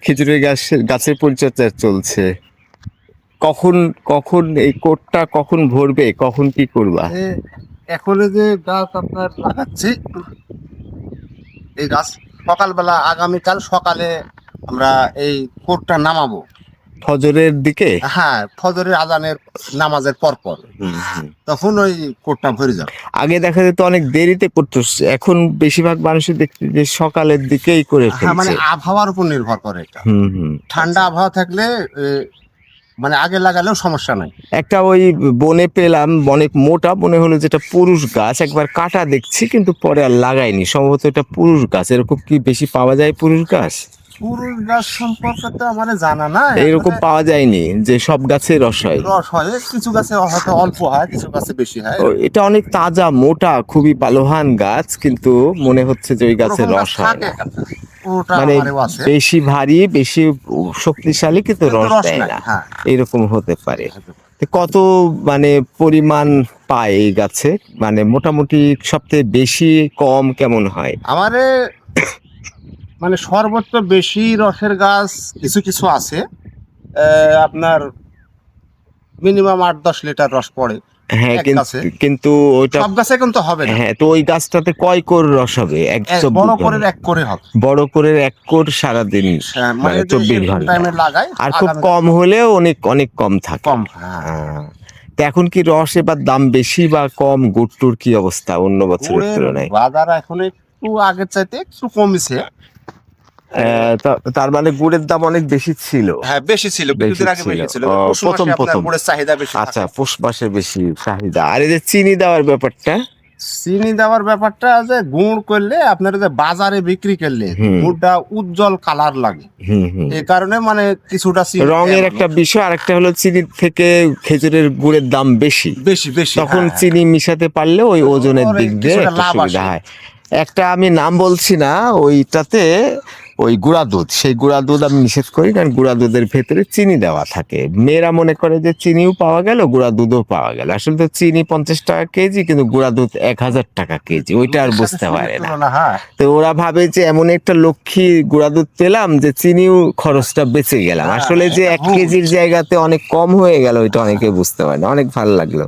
খেজুরের গাছের পরিচর্যা চলছে। কখন কখন এই কোটটা কখন ভরবে, কখন কি করবা? এখন এই যে গাছ আপনার লাগাচ্ছি, এই গাছ সকালবেলা, আগামীকাল সকালে আমরা এই কোটটা নামাবো। ফজরের দিকে? হ্যাঁ, ফজরের আজানের নামাজের পর পর তখন ওই কোটটা ভরে যাবে। আগে দেখা যেত অনেক দেরিতে করতো, এখন বেশিরভাগ মানুষই দেখছি যে সকালের দিকেই করে হ্যাঁ, মানে ফেলছে। আবহাওয়ার উপর নির্ভর করে এটা। হুম। ঠান্ডা আবহাওয়া থাকলে মানে আগে লাগালেও সমস্যা নাই। একটা ওই বনে পেলাম, অনেক মোটা মনে হলো যেটা পুরুষ গাছ, একবার কাটা দেখছি কিন্তু পরে আর লাগাইনি, সম্ভবত এটা পুরুষ গাছ। এরকম কি বেশি পাওয়া যায় পুরুষ গাছ? পুরুষ গাছ সম্পর্কে তো আমার জানা না। এইরকম পাওয়া যায়নি যে সব গাছে রস হয়। রস হয়, কিছু গাছে হয়তো অল্প হয়, কিছু গাছে বেশি হয়। এটা অনেক তাজা মোটা খুবই বালোহান গাছ, কিন্তু মনে হচ্ছে যে ওই গাছে ওরকম গাছ রস হয় না। থাকে, পুরোটা মানে আমারও আছে। বেশি ভারী, বেশি শক্তিশালী, কিন্তু কিন্তু রস রস দেয় নাই, না, হ্যাঁ। এরকম হতে পারে। তো কত মানে পরিমাণ পায় এই গাছে, মানে মোটামুটি সবথেকে বেশি কম কেমন হয়? আমারে মানে সর্বোচ্চ বেশি রসের গাছ কিছু কিছু আছে, আপনার মিনিমাম 8-10 লিটার রস পড়ে হ্যাঁ, এক গাছে। কিন্তু ওইটা সব গাছে কিন্তু হবে না। হ্যাঁ, তো ওই গাছটাতে কয় কোর রস হবে? বড় করে 1 করে হবে। বড় করে 1 কোর সারাদিন, হ্যাঁ, মানে মানে 24 ঘন্টা। টাইমে লাগাই। আর খুব কম হলেও অনেক অনেক কম থাকে। কম, হ্যাঁ। তো এখন কি রস এবার দাম বেশি বা কম? গুড়টুর কি অবস্থা অন্য বছরের গুড়ের তুলনায়? বাজার এখন একটু আগের চাইতে একটু কমেছে। তার মানে গুড়ের দাম অনেক বেশি ছিল। হ্যাঁ, বেশি ছিল, কিছুদিন আগে বেশি ছিল। পৌষ মাসে আপনার গুড়ের চাহিদা বেশি আচ্ছা, থাকে। পৌষ মাসে বেশি চাহিদা। আর এই যে চিনি দেওয়ার ব্যাপারটা? চিনি দেওয়ার ব্যাপারটা যে গুড় করলে আপনার যে বাজারে বিক্রি করলে গুড়টা উজ্জ্বল কালার লাগে। এই কারণে মানে কিছুটা চিনি রঙের একটা বিষয়, আর একটা হলো চিনির থেকে খেজুরের গুড়ের দাম বেশি। বেশি বেশি তখন হ্যাঁ। চিনি মিশাতে পারলে ওই ওজনের দিক দিয়ে কিছুটা একটা লাভ সুবিধা আসে। হয়। একটা আমি নাম বলছি না, ওইটাতে ওই গুঁড়া দুধ, সেই গুঁড়া দুধ আমি নিষেধ করি, কারণ গুঁড়া দুধের ভেতরে চিনি দেওয়া থাকে। মেয়েরা মনে করে যে চিনিও পাওয়া গেল, গুঁড়া দুধও পাওয়া গেল। আসলে তো চিনি 50 টাকা কেজি, কিন্তু গুঁড়া দুধ 1000 টাকা কেজি, ওইটা আর বুঝতে পারে না। তো ওরা ভাবে যে এমন একটা লক্ষ্মী গুঁড়া দুধ পেলাম যে চিনিও খরচটা বেঁচে গেলাম। আসলে যে 1 কেজির জায়গাতে অনেক কম হয়ে গেল, ওইটা অনেকে বুঝতে পারে না। অনেক ভালো লাগলো।